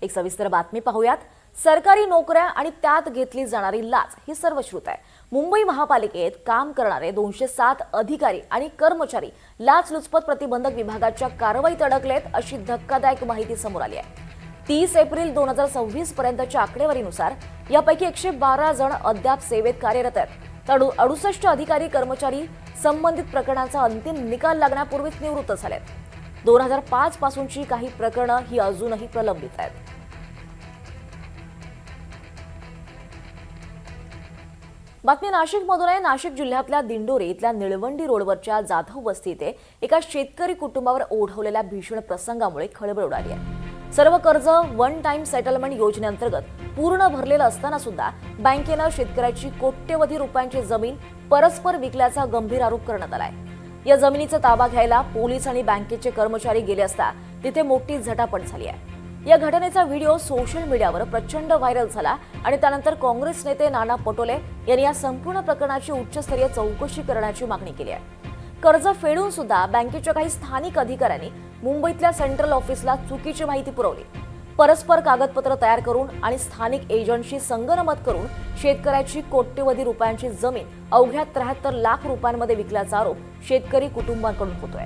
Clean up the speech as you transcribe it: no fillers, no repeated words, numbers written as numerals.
एक सविस्तर बातमी पाहूयात। सरकारी नोकऱ्या आणि त्यात घेतली जाणारी लाच ही सर्वश्रुत आहे। मुंबई महापालिकेत काम करणारे 207 अधिकारी आणि कर्मचारी लाचलुचपत प्रतिबंधक विभागाच्या कारवाईत अडकलेत, अशी धक्कादायक माहिती समोर आली आहे। 30 एप्रिल 2026 पर्यंतच्या आकडेवारीनुसार यापैकी 112 जण अद्याप सेवेत कार्यरत आहेत, तर 68 अधिकारी कर्मचारी संबंधित प्रकरणाचा अंतिम निकाल लागण्यापूर्वीच निवृत्त झालेत। 2005 पासूनची काही प्रकरणं ही अजूनही प्रलंबित आहेत। बातमी नाशिकमधून आहे। नाशिक जिल्ह्यातल्या दिंडोरी इथल्या निळवंडी रोडवरच्या जाधव वस्ती इथे एका शेतकरी कुटुंबावर ओढवलेल्या भीषण प्रसंगामुळे खळबळ उडाली आहे। सर्व कर्ज वन टाइम सेटलमेंट योजनेअंतर्गत पूर्ण भरलेलं असताना सुद्धा बँकेनं शेतकऱ्याची कोट्यवधी रुपयांची जमीन परस्पर विकल्याचा गंभीर आरोप करण्यात आलाय। या जमिनीचा ताबा घ्यायला पोलीस आणि बँकेचे कर्मचारी गेले असता तिथे मोठी झटापट झाली आहे। या घटनेचा व्हिडिओ सोशल मीडियावर प्रचंड व्हायरल झाला आणि त्यानंतर काँग्रेस नेते नाना पटोले यांनी या संपूर्ण प्रकरणाची उच्चस्तरीय चौकशी करण्याची मागणी केली आहे। कर्ज फेडून सुद्धा बँकेच्या काही स्थानिक अधिकाऱ्यांनी मुंबईतल्या सेंट्रल ऑफिसला चुकीची माहिती पुरवली। परस्पर कागदपत्र तयार करून आणि स्थानिक एजंटशी संगनमत करून शेतकऱ्याची कोट्यवधी रुपयांची जमीन अवघ्या 73 लाख रुपयांमध्ये विकल्याचा आरोप शेतकरी कुटुंबांकडून होतोय।